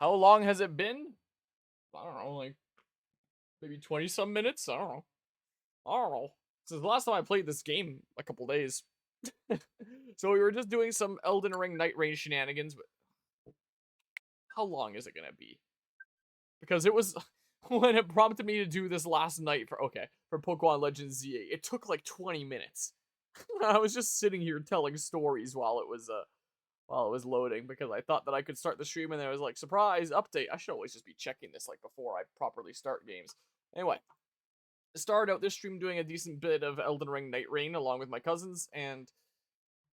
How long has it been? I don't know, like maybe 20 some minutes? I don't know. I don't know. Since the last time I played this game, a couple days. So we were just doing some Elden Ring Night Rain shenanigans, but how long is it gonna be? Because it was when it prompted me to do this last night for Pokemon Legends Z8, it took like 20 minutes. I was just sitting here telling stories while it was loading because I thought that I could start the stream and there was like surprise update. I should always just be checking this like before I properly start games. Anyway, I started out this stream doing a decent bit of Elden Ring Night Rain along with my cousins, and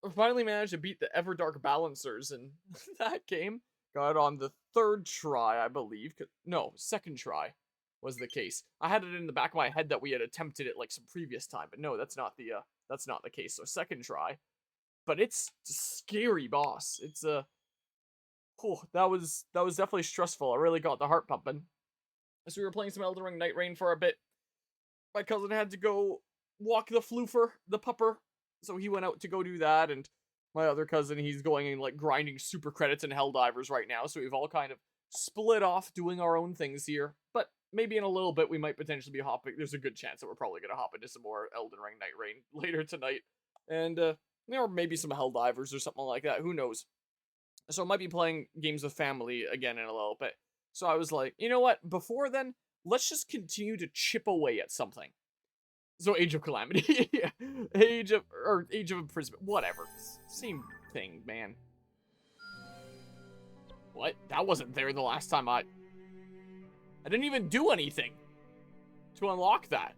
I finally managed to beat the Everdark Balancers in that game. Got it on the third try, I believe. No, second try was the case. I had it in the back of my head that we had attempted it like some previous time, but no, that's not the case. So second try. But it's a scary boss. It's that was definitely stressful. I really got the heart pumping. So we were playing some Elden Ring Night Rain for a bit. My cousin had to go walk the floofer, the pupper, so he went out to go do that, and my other cousin, he's going and like grinding super credits and Helldivers right now, so we've all kind of split off doing our own things here. But maybe in a little bit we might potentially be hopping. There's a good chance that we're probably gonna hop into some more Elden Ring Night Rain later tonight, and or maybe some Helldivers or something like that. Who knows? So I might be playing games with family again in a little bit. So I was like, you know what? Before then, let's just continue to chip away at something. So Age of Calamity, yeah. Age of Imprisonment, whatever. Same thing, man. What? That wasn't there the last time I didn't even do anything to unlock that.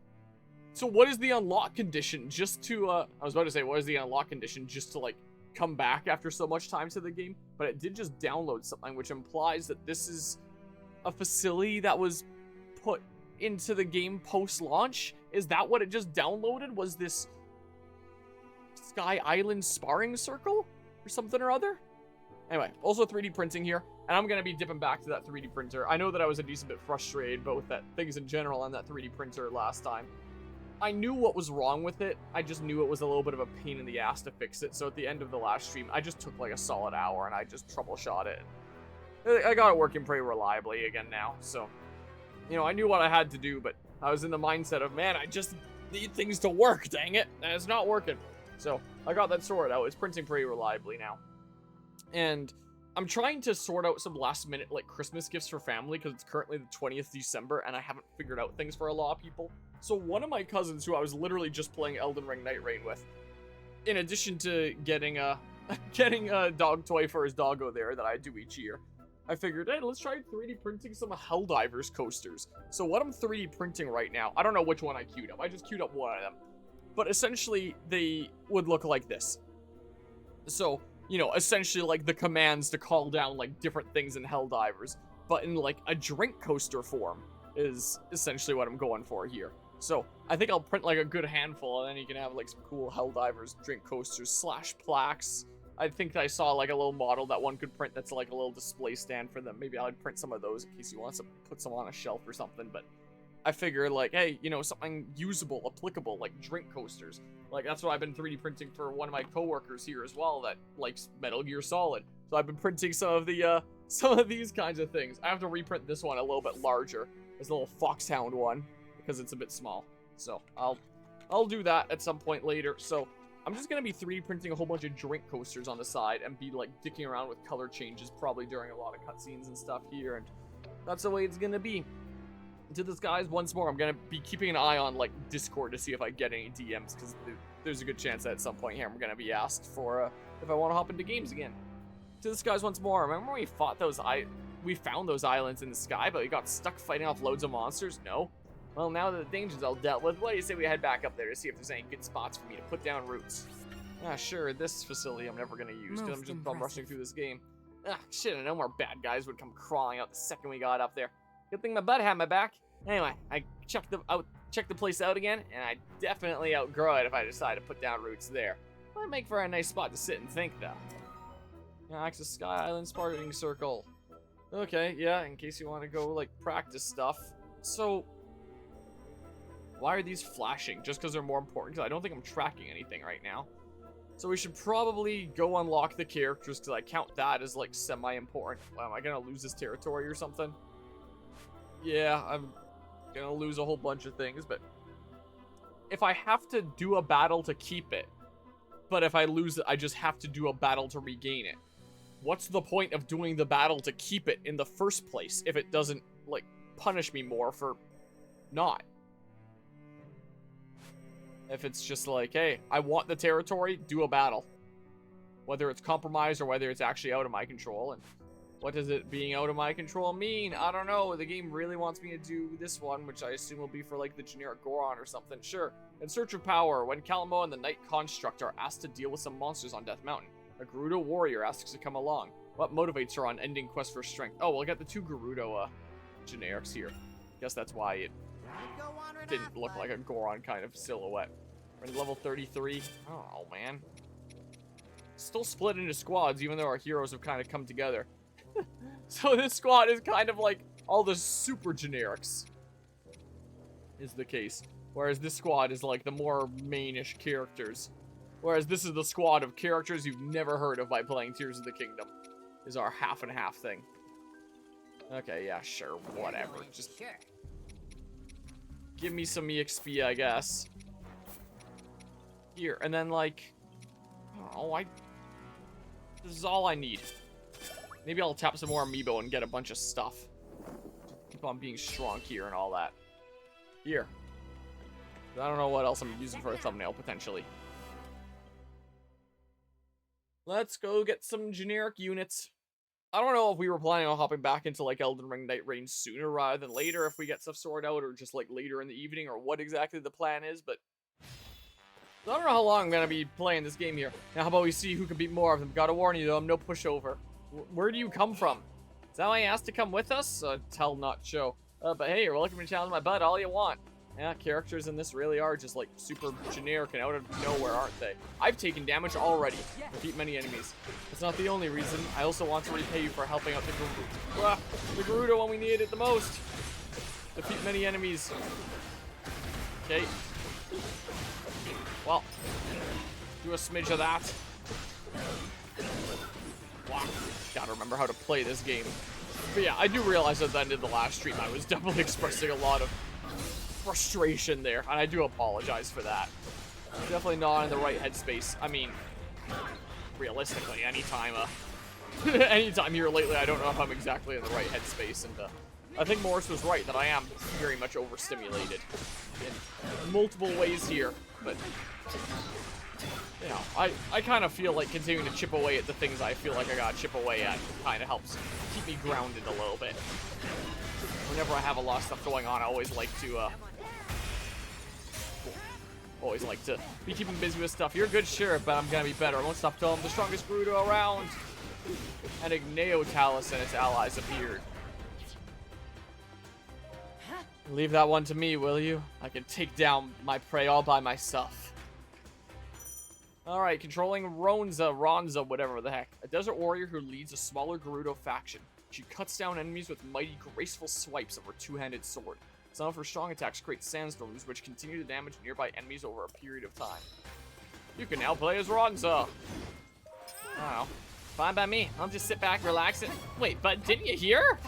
So what is the unlock condition just to, I was about to say, what is the unlock condition just to, like, come back after so much time to the game? But it did just download something, which implies that this is a facility that was put into the game post-launch. Is that what it just downloaded? Was this Sky Island sparring circle? Or something or other? Anyway, also 3D printing here. And I'm going to be dipping back to that 3D printer. I know that I was a decent bit frustrated, both at things in general and that 3D printer last time. I knew what was wrong with it. I just knew it was a little bit of a pain in the ass to fix it. So at the end of the last stream, I just took like a solid hour and I just troubleshot it. I got it working pretty reliably again now. So, you know, I knew what I had to do, but I was in the mindset of, man, I just need things to work, dang it. And it's not working. So I got that sorted out. It's printing pretty reliably now. And I'm trying to sort out some last minute like Christmas gifts for family because it's currently the 20th December and I haven't figured out things for a lot of people. So one of my cousins who I was literally just playing Elden Ring Night Rain with, in addition to getting a dog toy for his doggo there that I do each year, I figured, hey, let's try 3D printing some Helldivers coasters. So what I'm 3D printing right now, I don't know which one I queued up. I just queued up one of them. But essentially, they would look like this. So, you know, essentially like the commands to call down like different things in Helldivers, but in like a drink coaster form is essentially what I'm going for here. So I think I'll print like a good handful and then you can have like some cool Helldivers drink coasters / plaques. I think I saw like a little model that one could print that's like a little display stand for them. Maybe I'd print some of those in case he wants to put some on a shelf or something, but I figure like, hey, you know, something usable, applicable, like drink coasters. Like that's what I've been 3D printing for one of my coworkers here as well that likes Metal Gear Solid. So I've been printing some of these kinds of things. I have to reprint this one a little bit larger. This little Foxhound one because it's a bit small. So I'll do that at some point later. So I'm just gonna be 3D printing a whole bunch of drink coasters on the side and be like dicking around with color changes probably during a lot of cutscenes and stuff here, and that's the way it's gonna be. To this guys, once more, I'm gonna be keeping an eye on like Discord to see if I get any DMs because there's a good chance that at some point here I'm gonna be asked for if I want to hop into games again. To this guys, once more, remember when we fought we found those islands in the sky, but we got stuck fighting off loads of monsters? No. Well, now that the danger's all dealt with, what do you say we head back up there to see if there's any good spots for me to put down roots? Ah, sure, this facility I'm never gonna use because I'm rushing through this game. Ah, shit, I know more bad guys would come crawling out the second we got up there. Good thing my bud had my back. Anyway, I checked the place out again, and I definitely outgrow it if I decide to put down roots there. Might make for a nice spot to sit and think, though. Access Sky Island Sparring Circle. Okay, yeah, in case you want to go, like, practice stuff. So, why are these flashing? Just because they're more important? Because I don't think I'm tracking anything right now. So we should probably go unlock the characters, because I count that as, like, semi-important. Well, am I gonna lose this territory or something? Yeah, I'm gonna lose a whole bunch of things, but if I have to do a battle to keep it, but if I lose it, I just have to do a battle to regain it. What's the point of doing the battle to keep it in the first place if it doesn't, like, punish me more for not? If it's just like, hey, I want the territory, do a battle. Whether it's compromised or whether it's actually out of my control. And what does it being out of my control mean? I don't know. The game really wants me to do this one, which I assume will be for, like, the generic Goron or something. Sure. In Search of Power, when Calamo and the Night Construct are asked to deal with some monsters on Death Mountain, a Gerudo warrior asks to come along. What motivates her on ending quest for strength? Oh, well, I got the 2 Gerudo generics here. Guess that's why it didn't look like a Goron kind of silhouette. We're in level 33. Oh, man. Still split into squads, even though our heroes have kind of come together. So this squad is kind of like all the super generics. Is the case. Whereas this squad is like the more mainish characters. Whereas this is the squad of characters you've never heard of by playing Tears of the Kingdom. Is our half and half thing. Okay, yeah, sure, whatever. Just give me some EXP, I guess. Here, and then, like, oh, this is all I need. Maybe I'll tap some more amiibo and get a bunch of stuff. Keep on being strong here and all that. Here. I don't know what else I'm using for a thumbnail, potentially. Let's go get some generic units. I don't know if we were planning on hopping back into, like, Elden Ring Night Rain sooner rather than later if we get stuff sorted out, or just, like, later in the evening, or what exactly the plan is, but I don't know how long I'm gonna be playing this game here. Now, how about we see who can beat more of them? Gotta warn you, though, I'm no pushover. Where do you come from? Is that why you asked to come with us? Tell not show. But hey, you're welcome to challenge my butt all you want. Yeah, characters in this really are just, like, super generic and out of nowhere, aren't they? I've taken damage already. Defeat many enemies. That's not the only reason. I also want to repay you for helping out the Gerudo. The Gerudo when we needed it the most. Defeat many enemies. Okay. Well, do a smidge of that. Wow. Gotta remember how to play this game. But yeah, I do realize at the end of the last stream I was definitely expressing a lot of frustration there, and I do apologize for that. Definitely not in the right headspace. I mean, realistically, anytime here lately, I don't know if I'm exactly in the right headspace, and I think Morris was right that I am very much overstimulated in multiple ways here, but you know, I kind of feel like continuing to chip away at the things I feel like I gotta chip away at kind of helps keep me grounded a little bit. Whenever I have a lot of stuff going on, I always like to be keeping busy with stuff. You're a good sheriff, but I'm gonna be better. I won't stop till I'm the strongest Gerudo around. And Igneo Talus and its allies appeared. Leave that one to me, will you? I can take down my prey all by myself. Alright, controlling Ronza, whatever the heck. A desert warrior who leads a smaller Gerudo faction. She cuts down enemies with mighty, graceful swipes of her two-handed sword. Some of her strong attacks create sandstorms, which continue to damage nearby enemies over a period of time. You can now play as Ronza. Wow. Fine by me. I'll just sit back, relax, and... Wait, but didn't you hear?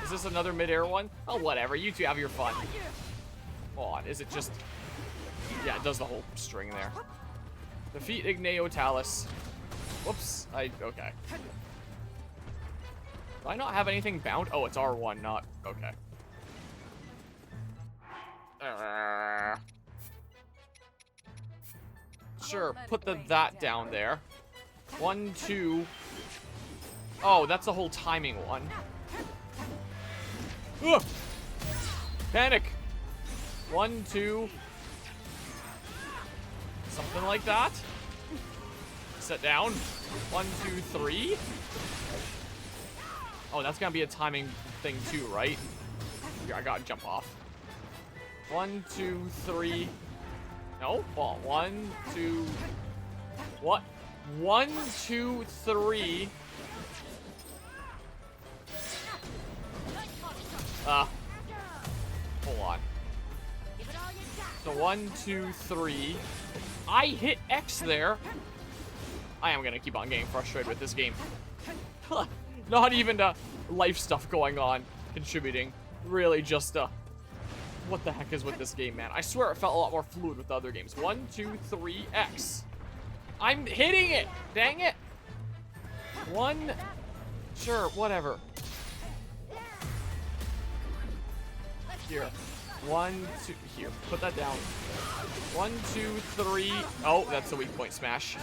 Is this another mid-air one? Oh, whatever. You two have your fun. Hold on. Is it just... Yeah, it does the whole string there. Defeat Igneo Talus. Whoops. Okay. Do I not have anything bound? Oh, it's R1, not... Okay. Sure, put that down there. 1, 2... Oh, that's the whole timing one. Ugh! Panic! 1, 2... Something like that. Sit down. 1, 2, 3... Oh, that's gonna be a timing thing too, right? Here, I gotta jump off. 1, 2, 3. No? Well, 1, 2. What? 1, 2, 3. Hold on. So 1, 2, 3. I hit X there. I am gonna keep on getting frustrated with this game. Not even life stuff going on contributing. Really just what the heck is with this game, man? I swear it felt a lot more fluid with the other games. 1, 2, 3, X. I'm hitting it! Dang it! 1. Sure, whatever. Here. 1, 2. Here, put that down. 1, 2, 3. Oh, that's a weak point smash.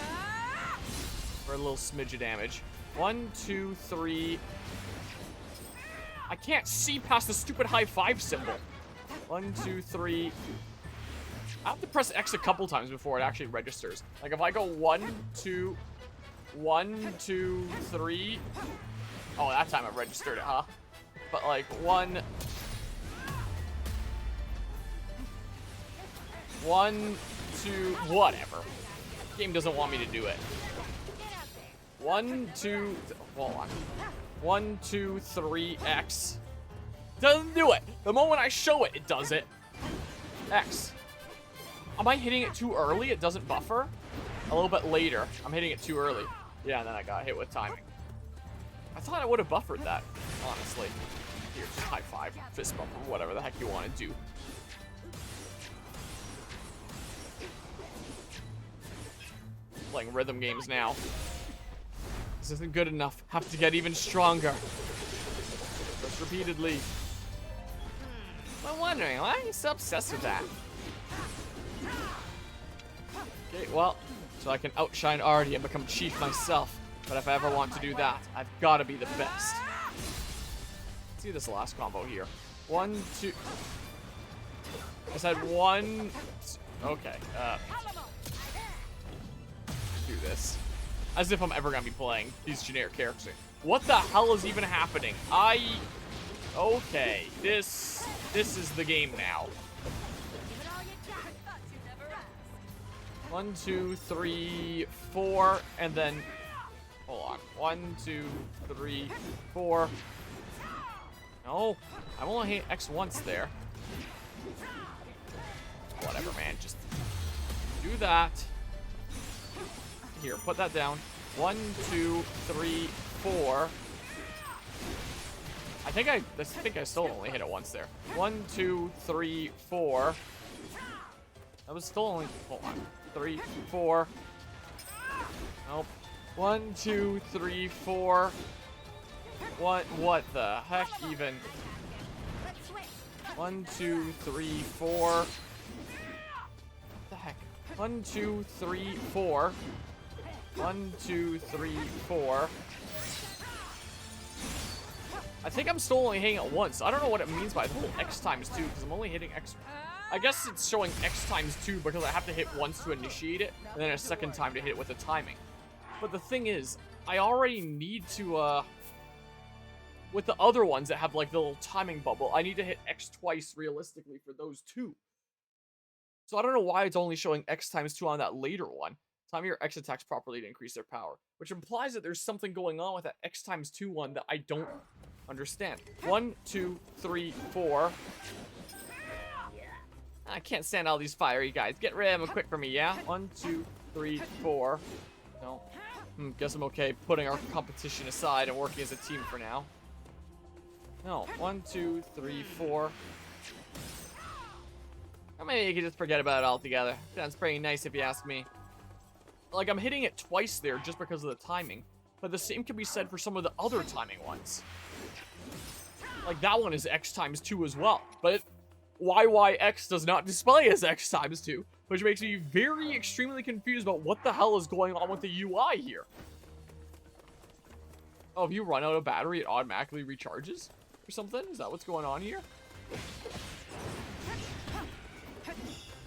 For a little smidge of damage. 1, 2, 3. I can't see past the stupid high five symbol. 1, 2, 3. I have to press X a couple times before it actually registers. Like if I go 1, 2, 1, 2, 3. Oh, that time it registered it, huh? But like 1, 1, 2, whatever. Game doesn't want me to do it. 1, 2, hold on. 1, 2, 3, X. Doesn't do it. The moment I show it, it does it. X. Am I hitting it too early? It doesn't buffer? A little bit later. I'm hitting it too early. Yeah, and then I got hit with timing. I thought I would have buffered that, honestly. Here, just high five, fist bump, or whatever the heck you want to do. Playing rhythm games now. This isn't good enough. Have to get even stronger. Just repeatedly. I'm wondering, why are you so obsessed with that? Okay, well, so I can outshine Artie and become chief myself. But if I ever want to do that, I've got to be the best. Let's see this last combo here. 1, 2. I said 1. Okay. Do this. As if I'm ever gonna be playing these generic characters. What the hell is even happening? Okay. This is the game now. 1, 2, 3, 4, and then hold on. 1, 2, 3, 4. No, I'm only hitting X once there. Whatever, man. Just do that. Here, put that down. 1, 2, 3, 4. I think I still only hit it once there. 1, 2, 3, 4. That was still only. Hold on. 3, 4. Nope. 1, 2, 3, 4. What the heck even? 1, 2, 3, 4. What the heck? 1, 2, 3, 4. 1, 2, 3, 4. I think I'm still only hitting it once. I don't know what it means by the whole X times 2, because I'm only hitting X. I guess it's showing X times 2 because I have to hit once to initiate it, and then a second time to hit it with the timing. But the thing is, I already need to, with the other ones that have like the little timing bubble, I need to hit X twice realistically for those two. So I don't know why it's only showing X times 2 on that later one. Time your X attacks properly to increase their power, which implies that there's something going on with that X times 2 one that I don't understand. 1, 2, 3, 4. I can't stand all these fiery guys. Get rid of them quick for me, yeah? 1, 2, 3, 4. No. Guess I'm okay putting our competition aside and working as a team for now. No. 1, 2, 3, 4. Or maybe you could just forget about it altogether. Sounds pretty nice if you ask me. Like, I'm hitting it twice there just because of the timing. But the same can be said for some of the other timing ones. Like, that one is X times 2 as well. But YYX does not display as X times 2. Which makes me very extremely confused about what the hell is going on with the UI here. Oh, if you run out of battery, it automatically recharges? Or something? Is that what's going on here?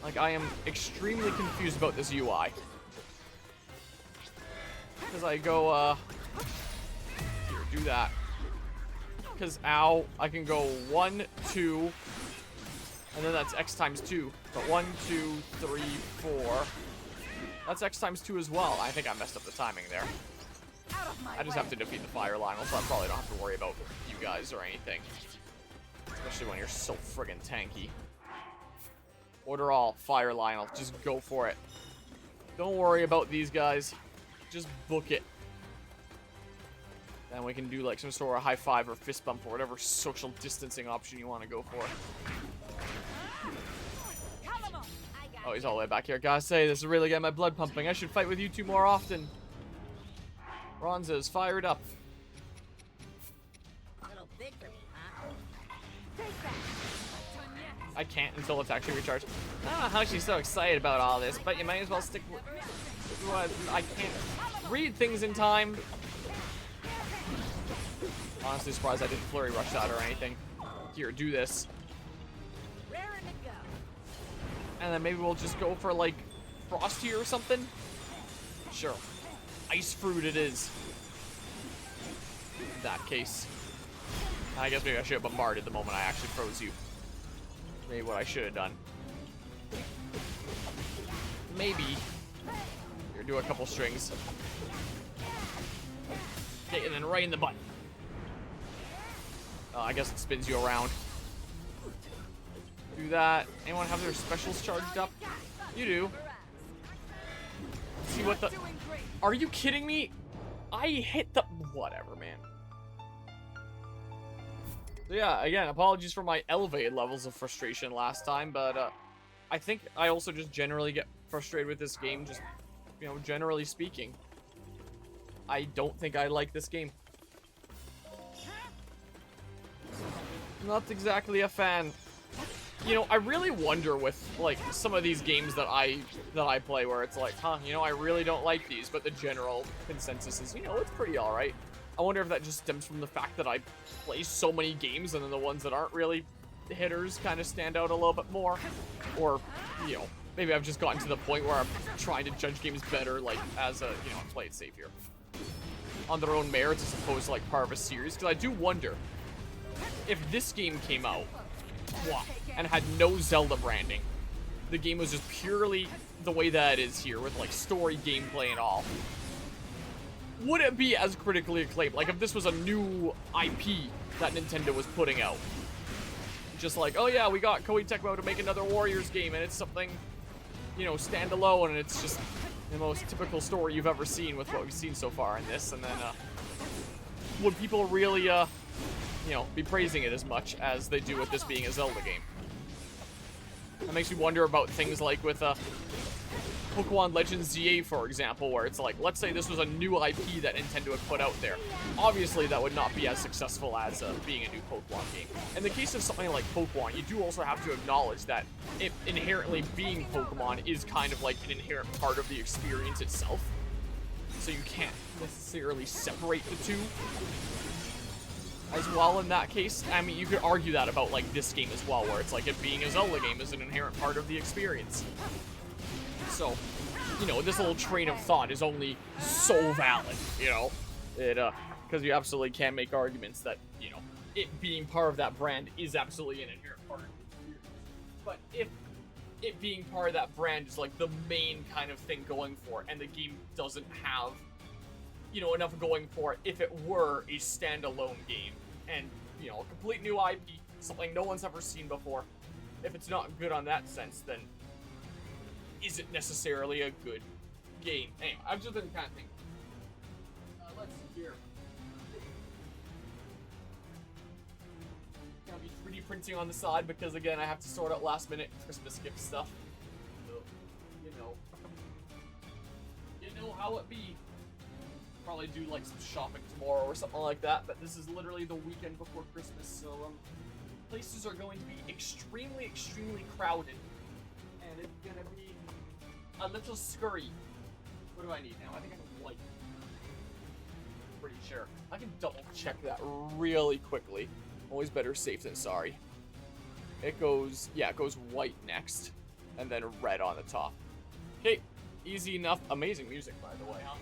Like, I am extremely confused about this UI. Because I go, here, do that. Because, ow, I can go 1, 2, and then that's X times 2. But 1, 2, 3, 4. That's X times 2 as well. I think I messed up the timing there. I just have to defeat the fire Lionel, so I probably don't have to worry about you guys or anything. Especially when you're so friggin' tanky. Order all, fire Lionel. Just go for it. Don't worry about these guys. Just book it. Then we can do like some sort of high five or fist bump or whatever social distancing option you want to go for. Oh, he's all the way back here. Gotta say, this is really getting my blood pumping. I should fight with you two more often. Ronzo's fired up. I can't until it's actually recharged. I don't know how she's so excited about all this, but you might as well stick with what I can't read things in time. Honestly surprised I didn't flurry rush that or anything. Here, do this. And then maybe we'll just go for like Frosty or something. Sure. Ice fruit it is. In that case. I guess maybe I should have bombarded the moment I actually froze you. Maybe what I should have done. Maybe. Here, do a couple strings. Okay, and then right in the butt. I guess it spins you around. Do that. Anyone have their specials charged up? You do. See what the... Are you kidding me? I hit the... Whatever, man. So yeah, again, apologies for my elevated levels of frustration last time, but I think I also just generally get frustrated with this game, just, you know, generally speaking. I don't think I like this game. Not exactly a fan. You know, I really wonder with, like, some of these games that I play where it's like, huh, you know, I really don't like these, but the general consensus is, you know, it's pretty alright. I wonder if that just stems from the fact that I play so many games and then the ones that aren't really hitters kind of stand out a little bit more. Or, you know, maybe I've just gotten to the point where I'm trying to judge games better, like, as a, you know, play it safe here. On their own merits as opposed to, like, part of a series. Because I do wonder, if this game came out, and had no Zelda branding, the game was just purely the way that it is here, with, like, story, gameplay, and all, would it be as critically acclaimed? Like, if this was a new IP that Nintendo was putting out. Just like, oh yeah, we got Koei Tecmo to make another Warriors game, and it's something, you know, standalone, and it's just the most typical story you've ever seen with what we've seen so far in this, and then, would people really, you know, be praising it as much as they do with this being a Zelda game? That makes me wonder about things like with, Pokemon Legends ZA, for example, where it's like, let's say this was a new IP that Nintendo had put out there. Obviously, that would not be as successful as being a new Pokemon game. In the case of something like Pokemon, you do also have to acknowledge that it inherently being Pokemon is kind of like an inherent part of the experience itself. So you can't necessarily separate the two as well in that case. I mean, you could argue that about, like, this game as well, where it's like it being a Zelda game is an inherent part of the experience. So, you know, this little train of thought is only so valid, you know? It, because you absolutely can make arguments that, you know, it being part of that brand is absolutely an inherent part of the experience. But if it being part of that brand is, like, the main kind of thing going for it, and the game doesn't have, you know, enough going for it if it were a standalone game, and, you know, a complete new IP, something no one's ever seen before, if it's not good on that sense, then is it necessarily a good game? Anyway, I've just been kind of thinking. Let's see here. Gonna be 3D printing on the side because, again, I have to sort out last minute Christmas gift stuff. So, you know how it be. Probably do like some shopping tomorrow or something like that, but this is literally the weekend before Christmas, so places are going to be extremely, extremely crowded, and it's gonna be a little scurry. What do I need now? I think I have white. Pretty sure. I can double check that really quickly. Always better safe than sorry. It goes, yeah, it goes white next, and then red on the top. Okay, easy enough. Amazing music, by the way, huh?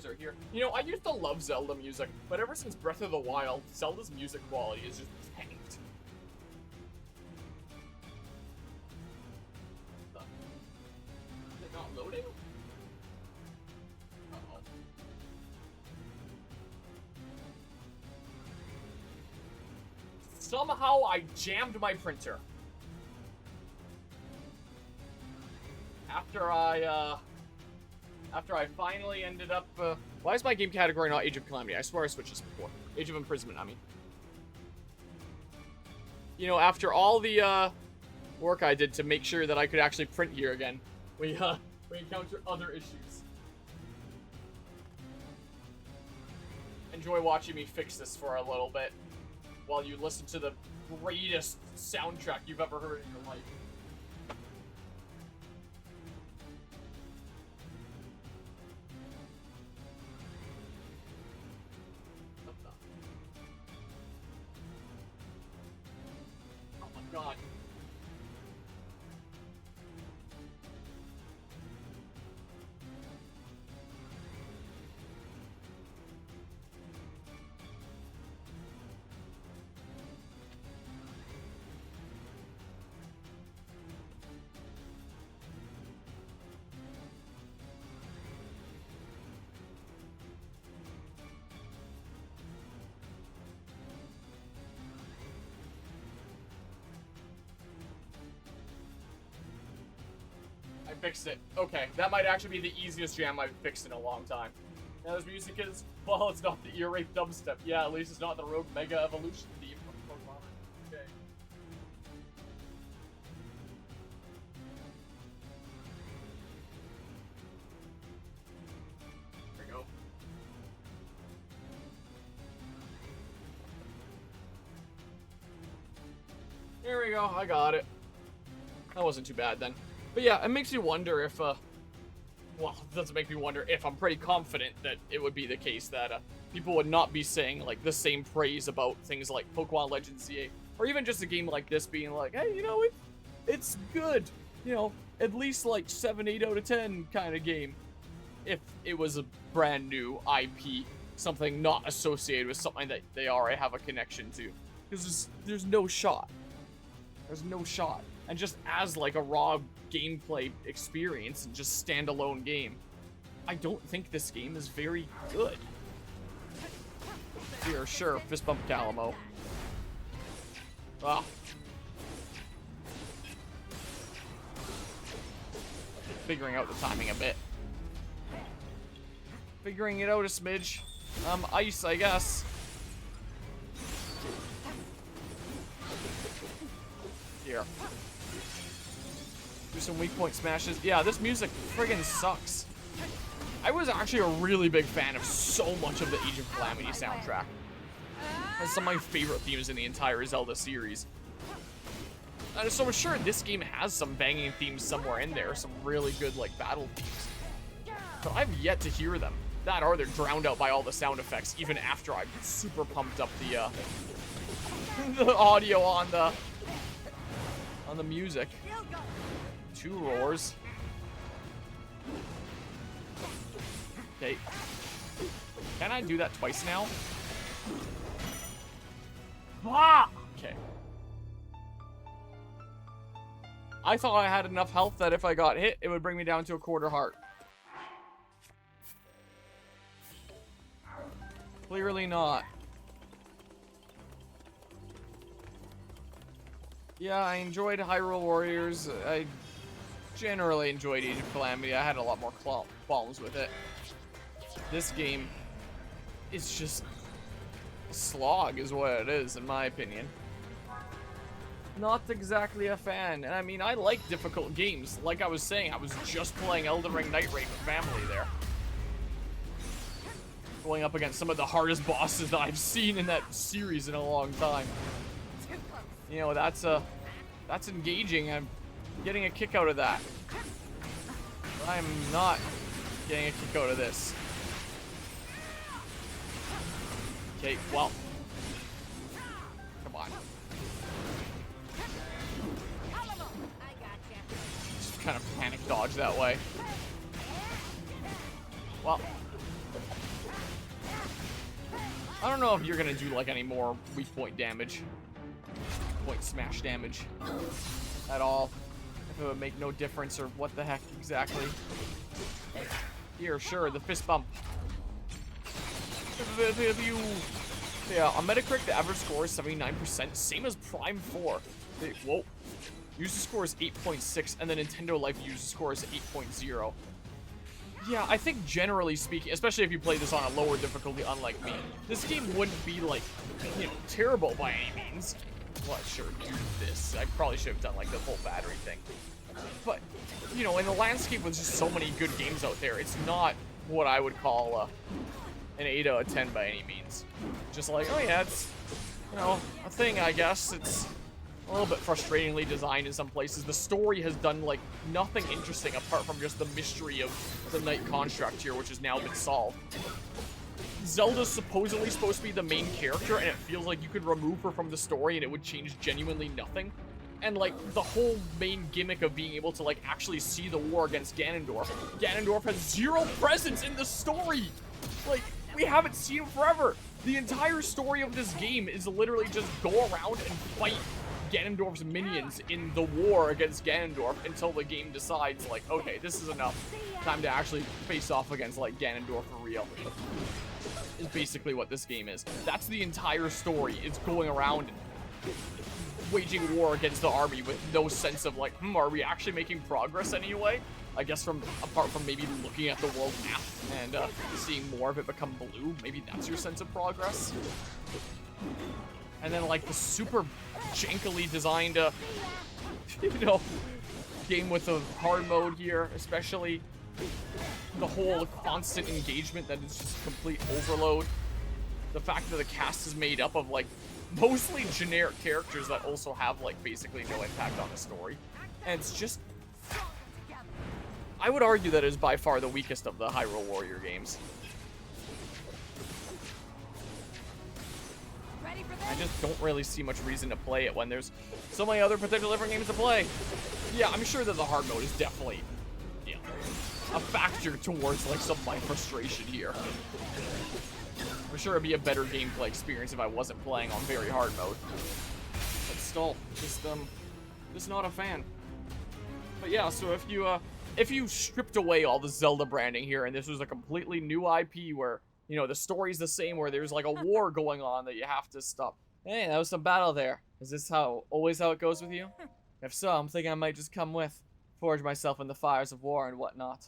Are here. You know, I used to love Zelda music, but ever since Breath of the Wild, Zelda's music quality is just tanked. Is it not loading? Somehow I jammed my printer. After I finally ended up, why is my game category not Age of Calamity? I swear I switched this before. Age of Imprisonment, I mean. You know, after all the, work I did to make sure that I could actually print here again, we encountered other issues. Enjoy watching me fix this for a little bit, while you listen to the greatest soundtrack you've ever heard in your life. God. I fixed it. Okay, that might actually be the easiest jam I've fixed in a long time. Now this music is, well, it's not the ear rape dubstep. Yeah, at least it's not the Rogue Mega Evolution theme from Pokemon. Okay. There we go. There we go, I got it. That wasn't too bad then. But yeah, it makes me wonder if, well, it doesn't make me wonder if I'm pretty confident that it would be the case that people would not be saying, like, the same praise about things like Pokemon Legends ZA, or even just a game like this being like, hey, you know, it's good, you know, at least like 7, 8 out of 10 kind of game, if it was a brand new IP, something not associated with something that they already have a connection to, because there's no shot. There's no shot. And just as like a raw gameplay experience and just standalone game, I don't think this game is very good. Here, sure, fist bump Calamo. Ah. Figuring out the timing a bit. Figuring it out a smidge. Ice, I guess. Here. Do some weak point smashes. Yeah, this music friggin' sucks. I was actually a really big fan of so much of the Age of Calamity soundtrack. That's some of my favorite themes in the entire Zelda series. And so I'm sure this game has some banging themes somewhere in there, some really good like battle themes. But I've yet to hear them. That or they're drowned out by all the sound effects, even after I've super pumped up the the audio on the music. 2 roars. Okay. Can I do that twice now? Ah! Okay. I thought I had enough health that if I got hit, it would bring me down to a quarter heart. Clearly not. Yeah, I enjoyed Hyrule Warriors. I generally enjoyed Age of Calamity. I had a lot more qualms with it. This game is just a slog is what it is, in my opinion. Not exactly a fan. And I mean, I like difficult games. Like I was saying, I was just playing Elden Ring Night Raid with family there. Going up against some of the hardest bosses that I've seen in that series in a long time. You know, that's engaging. I'm getting a kick out of that. I'm not getting a kick out of this. Okay, well. Come on. Just kind of panic dodge that way. Well. I don't know if you're gonna do like any more weak point damage. Point smash damage. At all. If it would make no difference or what the heck exactly. Here, sure, the fist bump. Yeah, on Metacritic, the average score is 79%, same as Prime 4. Whoa. User score is 8.6, and the Nintendo Life user score is 8.0. Yeah, I think generally speaking, especially if you play this on a lower difficulty, unlike me, this game wouldn't be, like, you know, terrible by any means. Well, I sure do this. I probably should have done, like, the full battery thing. But, you know, in the landscape with just so many good games out there, it's not what I would call an 8 out of 10 by any means. Just like, oh yeah, it's, you know, a thing, I guess. It's a little bit frustratingly designed in some places. The story has done, like, nothing interesting apart from just the mystery of the Knight construct here, which has now been solved. Zelda's supposedly supposed to be the main character, and it feels like you could remove her from the story and it would change genuinely nothing. And, like, the whole main gimmick of being able to, like, actually see the war against Ganondorf. Ganondorf has zero presence in the story! Like, we haven't seen him forever! The entire story of this game is literally just go around and fight Ganondorf's minions in the war against Ganondorf until the game decides, like, okay, this is enough. Time to actually face off against, like, Ganondorf for real. Is basically what this game is. That's the entire story. It's going around and waging war against the army with no sense of, like, are we actually making progress anyway? I guess apart from maybe looking at the world map and seeing more of it become blue, maybe that's your sense of progress. And then, like, the super jankily designed, you know, game with a hard mode here, especially the whole constant engagement that is just complete overload. The fact that the cast is made up of, like, mostly generic characters that also have, like, basically no impact on the story. And it's just... I would argue that it is by far the weakest of the Hyrule Warrior games. I just don't really see much reason to play it when there's so many other potential different games to play. Yeah, I'm sure that the hard mode is definitely, you know, a factor towards, like, some of my frustration here. I'm sure it'd be a better gameplay experience if I wasn't playing on very hard mode. But still, just not a fan. But yeah, so if you stripped away all the Zelda branding here and this was a completely new IP where, you know, the story's the same, where there's, like, a war going on that you have to stop. Hey, that was some battle there. Is this always how it goes with you? If so, I'm thinking I might just come with, forge myself in the fires of war and whatnot.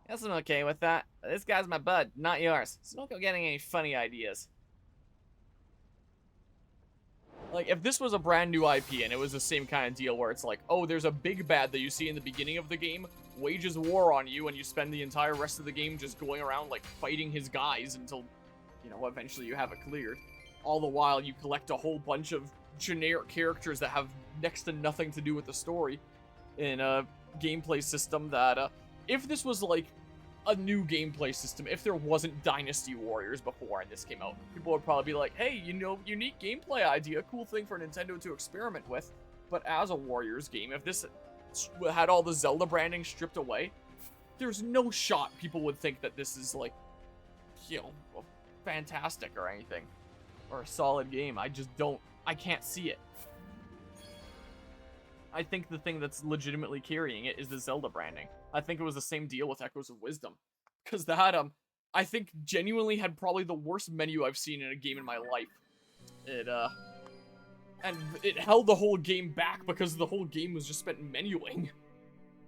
Yes, I'm okay with that. This guy's my bud, not yours. So don't go getting any funny ideas. Like, if this was a brand new IP and it was the same kind of deal where it's like, oh, there's a big bad that you see in the beginning of the game, wages war on you, and you spend the entire rest of the game just going around, like, fighting his guys until, you know, eventually you have it cleared. All the while, you collect a whole bunch of generic characters that have next to nothing to do with the story in a gameplay system that, if this was, like, a new gameplay system, if there wasn't Dynasty Warriors before and this came out, people would probably be like, hey, you know, unique gameplay idea, cool thing for Nintendo to experiment with. But as a Warriors game, if this had all the Zelda branding stripped away, there's no shot people would think that this is, like, you know, fantastic or anything, or a solid game. I can't see it. I think the thing that's legitimately carrying it is the Zelda branding. I think it was the same deal with Echoes of Wisdom. Because that, I think genuinely had probably the worst menu I've seen in a game in my life. And it held the whole game back because the whole game was just spent menuing.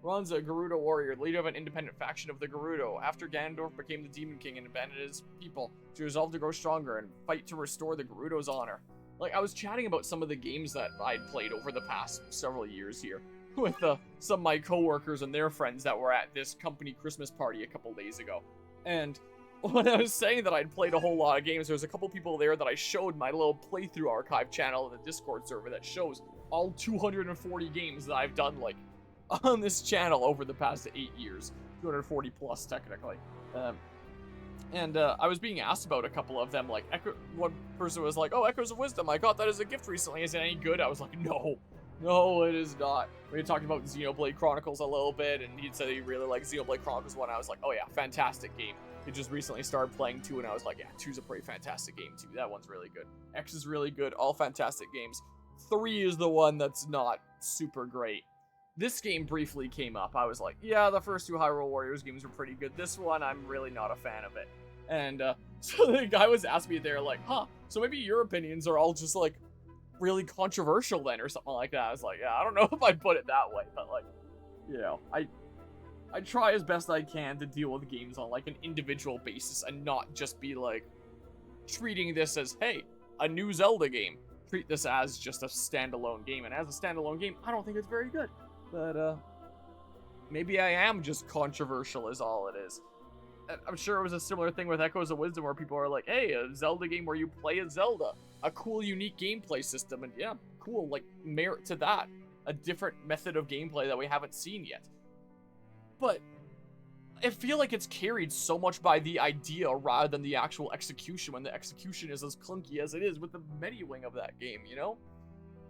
Ron's a Gerudo warrior, leader of an independent faction of the Gerudo. After Ganondorf became the Demon King and abandoned his people, she resolved to grow stronger and fight to restore the Gerudo's honor. Like, I was chatting about some of the games that I'd played over the past several years here with some of my coworkers and their friends that were at this company Christmas party a couple days ago. And when I was saying that I'd played a whole lot of games, there was a couple people there that I showed my little playthrough archive channel in the Discord server that shows all 240 games that I've done, like, on this channel over the past 8 years. 240 plus, technically. I was being asked about a couple of them, like, one person was like, oh, Echoes of Wisdom, I got that as a gift recently, is it any good? I was like, no, it is not. We had talked about Xenoblade Chronicles a little bit, and he'd said he really liked Xenoblade Chronicles 1, I was like, oh yeah, fantastic game. He just recently started playing 2, and I was like, yeah, 2's a pretty fantastic game too, that one's really good. X is really good, all fantastic games. 3 is the one that's not super great. This game briefly came up. I was like, yeah, the first 2 Hyrule Warriors games were pretty good. This one, I'm really not a fan of it. And So the guy was asking me there, like, huh, so maybe your opinions are all just, like, really controversial then, or something like that. I was like, yeah, I don't know if I'd put it that way, but, like, you know, I try as best I can to deal with games on, like, an individual basis and not just be, like, treating this as, hey, a new Zelda game. Treat this as just a standalone game, and as a standalone game, I don't think it's very good. But, maybe I am just controversial is all it is. I'm sure it was a similar thing with Echoes of Wisdom where people are like, hey, a Zelda game where you play as Zelda. A cool, unique gameplay system, and yeah, cool, like, merit to that. A different method of gameplay that we haven't seen yet. But I feel like it's carried so much by the idea rather than the actual execution, when the execution is as clunky as it is with the menuing of that game, you know?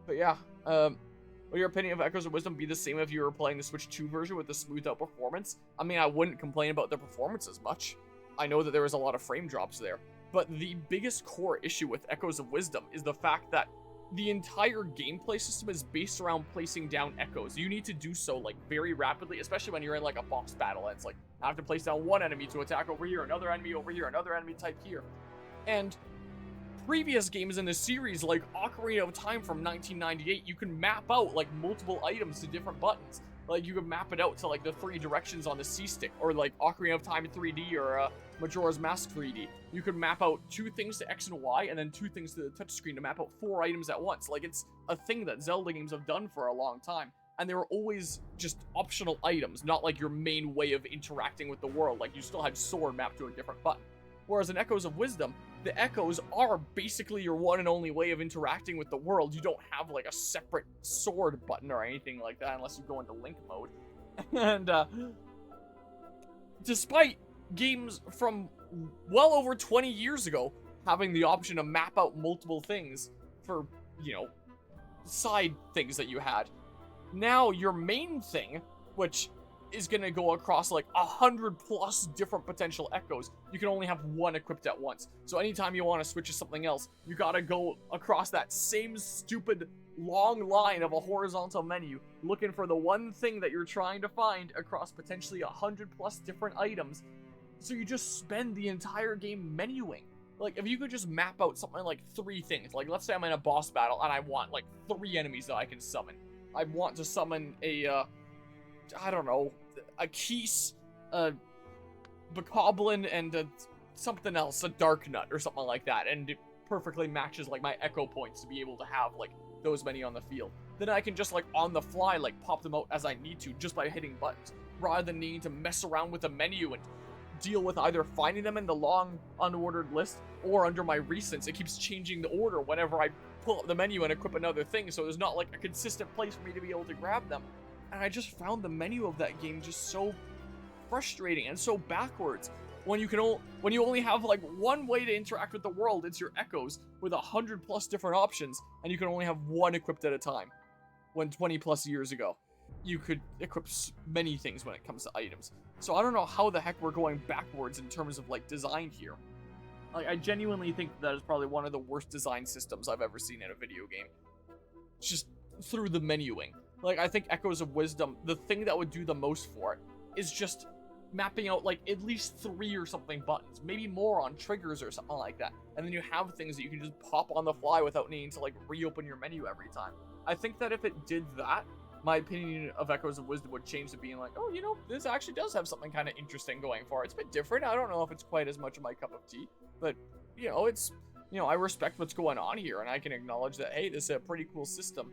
But yeah, will your opinion of Echoes of Wisdom be the same if you were playing the Switch 2 version with the smoothed out performance? I mean, I wouldn't complain about the performance as much. I know that there was a lot of frame drops there. But the biggest core issue with Echoes of Wisdom is the fact that the entire gameplay system is based around placing down echoes. You need to do so, like, very rapidly, especially when you're in, like, a boss battle. And it's like, I have to place down one enemy to attack over here, another enemy over here, another enemy type here. And previous games in the series, like Ocarina of Time from 1998, you can map out, like, multiple items to different buttons. Like, you can map it out to, like, the 3 directions on the C-stick, or, like, Ocarina of Time 3D, or, Majora's Mask 3D. You could map out 2 things to X and Y, and then 2 things to the touchscreen to map out 4 items at once. Like, it's a thing that Zelda games have done for a long time. And they were always just optional items, not like your main way of interacting with the world. Like, you still had sword mapped to a different button. Whereas in Echoes of Wisdom, the echoes are basically your one and only way of interacting with the world. You don't have, like, a separate sword button or anything like that unless you go into Link mode. And, despite games from well over 20 years ago having the option to map out multiple things for, you know, side things that you had, now your main thing, which is gonna go across like 100+ different potential echoes, you can only have one equipped at once. So anytime you want to switch to something else, you gotta go across that same stupid long line of a horizontal menu looking for the one thing that you're trying to find across potentially 100+ different items. So you just spend the entire game menuing. Like, if you could just map out something like 3 things, like let's say I'm in a boss battle and I want like 3 enemies that I can summon. I want to summon a, I don't know, a Keese, a Bokoblin, and something else, a Dark Nut or something like that, and it perfectly matches like my echo points to be able to have like those many on the field. Then I can just like on the fly like pop them out as I need to just by hitting buttons, rather than needing to mess around with the menu and deal with either finding them in the long unordered list or under my recents. It keeps changing the order whenever I pull up the menu and equip another thing, so there's not like a consistent place for me to be able to grab them. And I just found the menu of that game just so frustrating and so backwards. When you only have like one way to interact with the world, it's your echoes with 100+ different options, and you can only have one equipped at a time. When 20+ years ago, you could equip many things when it comes to items. So I don't know how the heck we're going backwards in terms of like design here. Like, I genuinely think that is probably one of the worst design systems I've ever seen in a video game. Just through the menuing. Like, I think Echoes of Wisdom, the thing that would do the most for it is just mapping out like at least 3 or something buttons, maybe more on triggers or something like that. And then you have things that you can just pop on the fly without needing to like reopen your menu every time. I think that if it did that, my opinion of Echoes of Wisdom would change to being like, oh, you know, this actually does have something kind of interesting going for it. It's a bit different. I don't know if it's quite as much of my cup of tea, but, you know, it's, you know, I respect what's going on here, and I can acknowledge that, hey, this is a pretty cool system.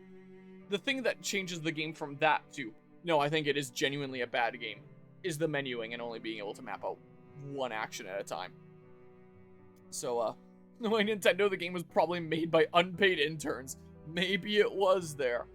The thing that changes the game from that to, no, I think it is genuinely a bad game, is the menuing and only being able to map out one action at a time. So, knowing Nintendo, the game was probably made by unpaid interns. Maybe it was there.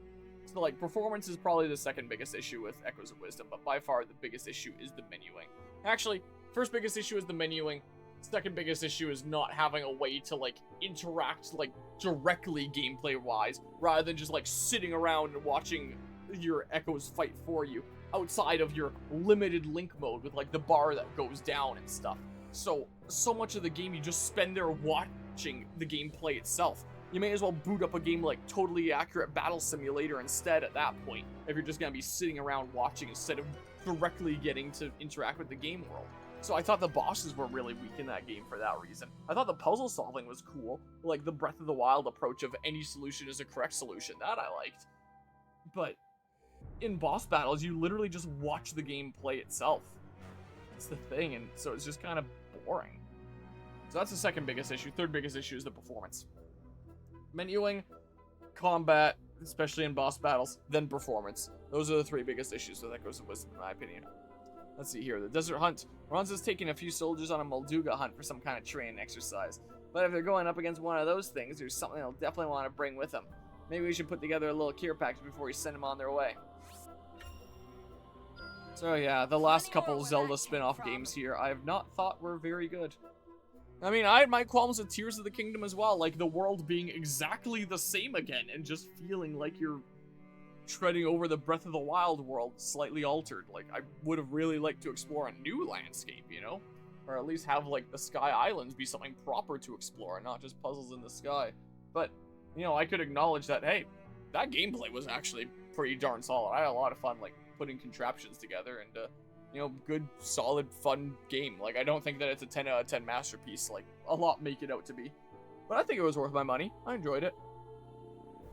So, like, performance is probably the second biggest issue with Echoes of Wisdom, but by far the biggest issue is the menuing. Actually, first biggest issue is the menuing. Second biggest issue is not having a way to, like, interact, like, directly gameplay-wise, rather than just, like, sitting around and watching your echoes fight for you, outside of your limited Link mode with, like, the bar that goes down and stuff. So much of the game you just spend there watching the gameplay itself. You may as well boot up a game like Totally Accurate Battle Simulator instead at that point, if you're just gonna be sitting around watching instead of directly getting to interact with the game world. So I thought the bosses were really weak in that game for that reason. I thought the puzzle solving was cool. Like, the Breath of the Wild approach of any solution is a correct solution. That I liked. But in boss battles, you literally just watch the game play itself. That's the thing, and so it's just kind of boring. So that's the second biggest issue. Third biggest issue is the performance. Menuing, combat, especially in boss battles, then performance. Those are the three biggest issues, so that goes to wisdom, in my opinion. Let's see here. The desert hunt. Ron's taking a few soldiers on a Molduga hunt for some kind of training exercise. But if they're going up against one of those things, there's something they'll definitely want to bring with them. Maybe we should put together a little care package before we send them on their way. So yeah, the last couple Zelda spin-off games here I have not thought were very good. I mean, I had my qualms with Tears of the Kingdom as well, like the world being exactly the same again and just feeling like you're treading over the Breath of the Wild world slightly altered. Like, I would have really liked to explore a new landscape, you know? Or at least have, like, the Sky Islands be something proper to explore and not just puzzles in the sky. But, you know, I could acknowledge that, hey, that gameplay was actually pretty darn solid. I had a lot of fun, like, putting contraptions together and, you know, good, solid, fun game. Like, I don't think that it's a 10 out of 10 masterpiece, like a lot make it out to be. But I think it was worth my money. I enjoyed it.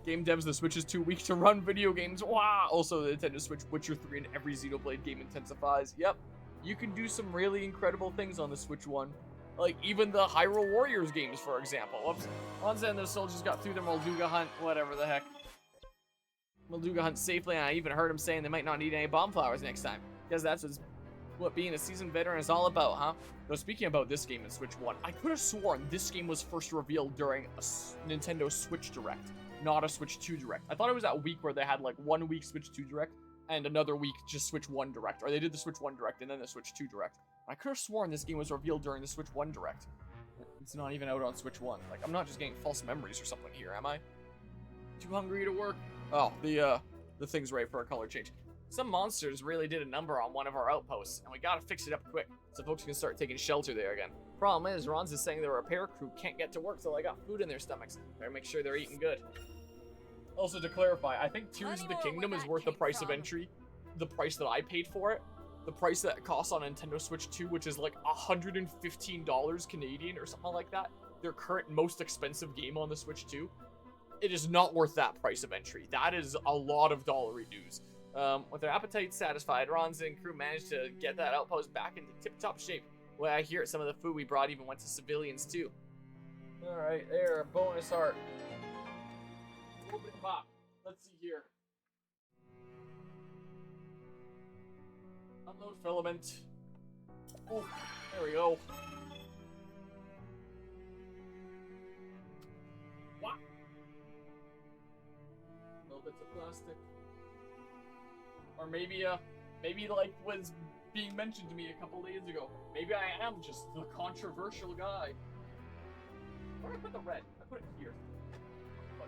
Game devs, the Switch is too weak to run video games. Wow! Also, the Nintendo Switch Witcher 3 and every Xenoblade game intensifies. Yep. You can do some really incredible things on the Switch 1. Like, even the Hyrule Warriors games, for example. Whoops. Once then, those soldiers got through the Molduga hunt, whatever the heck. Molduga hunt safely, and I even heard him saying they might not need any bomb flowers next time. Because that's what being a seasoned veteran is all about, huh? Though speaking about this game in Switch 1, I could have sworn this game was first revealed during a Nintendo Switch Direct, not a Switch 2 Direct. I thought it was that week where they had like 1 week Switch 2 Direct and another week just Switch 1 Direct. Or they did the Switch 1 Direct and then the Switch 2 Direct. I could have sworn this game was revealed during the Switch 1 Direct. It's not even out on Switch 1. Like, I'm not just getting false memories or something here, am I? Too hungry to work? Oh, the thing's right for a color change. Some monsters really did a number on one of our outposts, and we gotta fix it up quick, so folks can start taking shelter there again. Problem is, Ron's is saying the repair crew can't get to work till they got food in their stomachs. Better make sure they're eating good. Also, to clarify, I think Tears of the Kingdom is worth the price of entry. The price that I paid for it. The price that it costs on Nintendo Switch 2, which is like $115 Canadian or something like that. Their current most expensive game on the Switch 2. It is not worth that price of entry. That is a lot of dollary dues. With their appetites satisfied, Ron's and crew managed to get that outpost back into tip-top shape. Well, I hear some of the food we brought even went to civilians too. Alright, there, bonus heart. Open pop. Let's see here. Unload filament. Oh, there we go. What? Little bits of plastic. Or maybe like was being mentioned to me a couple days ago. Maybe I am just the controversial guy. Where did I put the red? I put it here. But...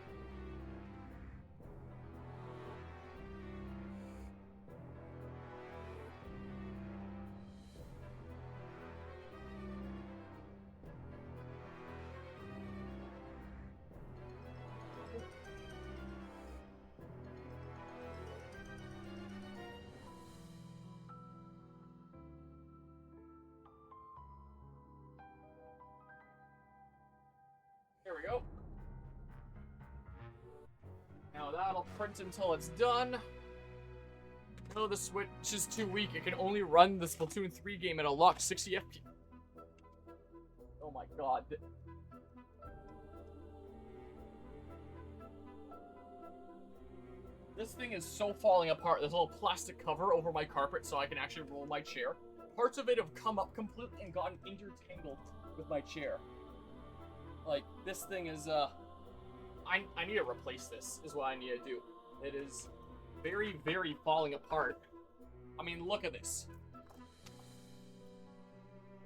There we go. Now that'll print until it's done. Though the Switch is too weak, it can only run the Splatoon 3 game at a locked 60 FPS. Oh my god. This thing is so falling apart. There's a little plastic cover over my carpet so I can actually roll my chair. Parts of it have come up completely and gotten intertangled with my chair. Like, this thing is, I need to replace this, is what I need to do. It is very, very falling apart. I mean, look at this.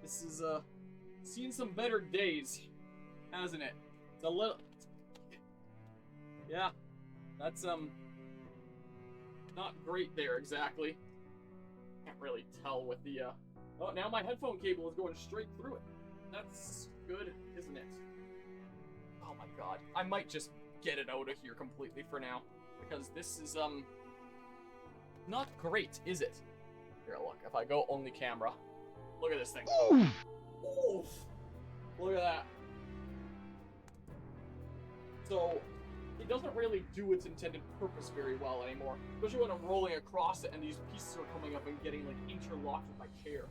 This is, seen some better days, hasn't it? It's a little... Yeah, that's, not great there, exactly. Can't really tell with the, Oh, now my headphone cable is going straight through it. That's good, isn't it? Oh my god. I might just get it out of here completely for now. Because this is, not great, is it? Here, look. If I go only camera. Look at this thing. Oof. Oof. Look at that. So, it doesn't really do its intended purpose very well anymore. Especially when I'm rolling across it and these pieces are coming up and getting, like, interlocked with my chair.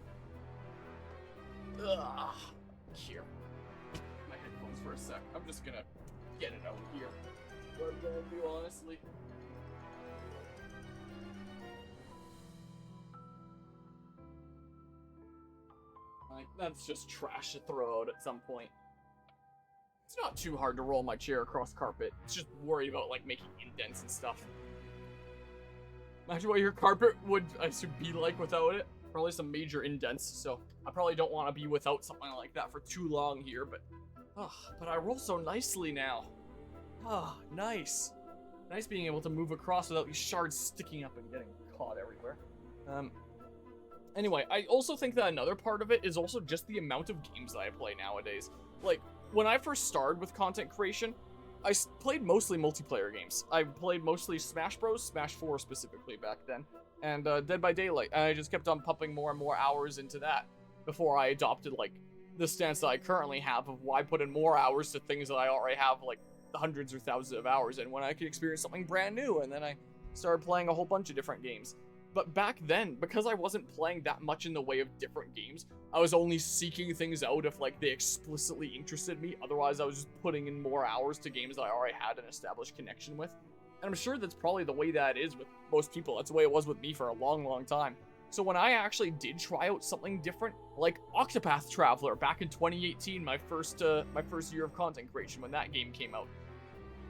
Ugh. Here. My headphones for a sec. I'm just gonna get it out here. What I'm gonna do, honestly. Like, that's just trash to throw out at some point. It's not too hard to roll my chair across carpet. It's just worried about, like, making indents and stuff. Imagine what your carpet would, I assume, be like without it. Probably some major indents, so I probably don't want to be without something like that for too long here, but I roll so nicely now. Nice. Nice being able to move across without these shards sticking up and getting caught everywhere. Anyway, I also think that another part of it is also just the amount of games that I play nowadays. Like, when I first started with content creation, I played mostly multiplayer games. I played mostly Smash Bros, Smash 4 specifically back then, and Dead by Daylight. And I just kept on pumping more and more hours into that before I adopted, like, the stance that I currently have of why put in more hours to things that I already have, like, hundreds or thousands of hours in when I could experience something brand new. And then I started playing a whole bunch of different games. But back then, because I wasn't playing that much in the way of different games, I was only seeking things out if, like, they explicitly interested me. Otherwise, I was just putting in more hours to games that I already had an established connection with. And I'm sure that's probably the way that it is with most people. That's the way it was with me for a long, long time. So when I actually did try out something different, like Octopath Traveler back in 2018, my first year of content creation when that game came out,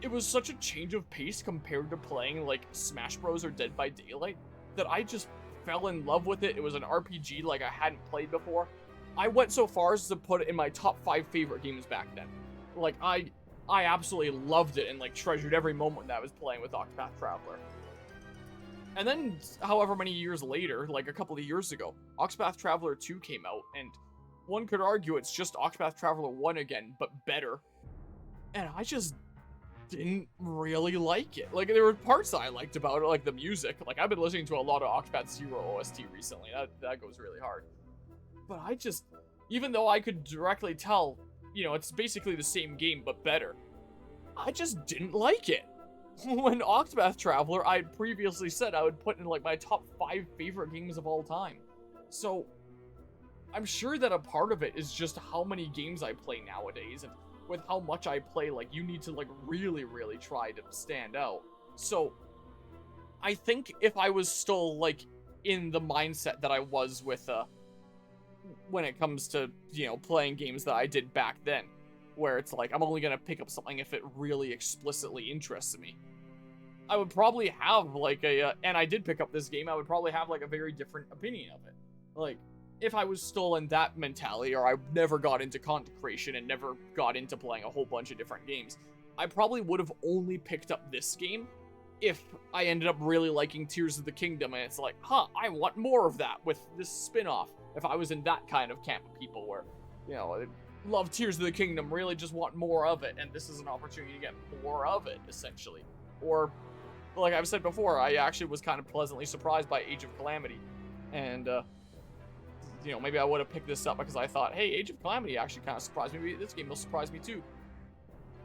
it was such a change of pace compared to playing, like, Smash Bros or Dead by Daylight, that I just fell in love with it. It was an RPG like I hadn't played before. I went so far as to put it in my top 5 favorite games back then. Like, I absolutely loved it and, like, treasured every moment that I was playing with Octopath Traveler. And then, however many years later, like a couple of years ago, Octopath Traveler 2 came out, and one could argue it's just Octopath Traveler 1 again, but better. And I just didn't really like it. Like, there were parts that I liked about it, like the music. Like, I've been listening to a lot of Octopath Zero OST recently. That goes really hard. But I just, even though I could directly tell, you know, it's basically the same game, but better, I just didn't like it. When Octopath Traveler, I had previously said I would put in, like, my top 5 favorite games of all time. So, I'm sure that a part of it is just how many games I play nowadays, and with how much I play, like, you need to, like, really, really try to stand out. So, I think if I was still, like, in the mindset that I was with, when it comes to, you know, playing games that I did back then, where it's like, I'm only gonna pick up something if it really explicitly interests me, I would probably have, like, and I did pick up this game, I would probably have, like, a very different opinion of it. Like, if I was still in that mentality, or I never got into content creation and never got into playing a whole bunch of different games, I probably would have only picked up this game if I ended up really liking Tears of the Kingdom, and it's like, I want more of that with this spin-off. If I was in that kind of camp of people where, you know, they love Tears of the Kingdom, really just want more of it, and this is an opportunity to get more of it, essentially. Or, like I've said before, I actually was kind of pleasantly surprised by Age of Calamity, and, you know, maybe I would have picked this up because I thought, hey, Age of Calamity actually kind of surprised me. Maybe this game will surprise me too.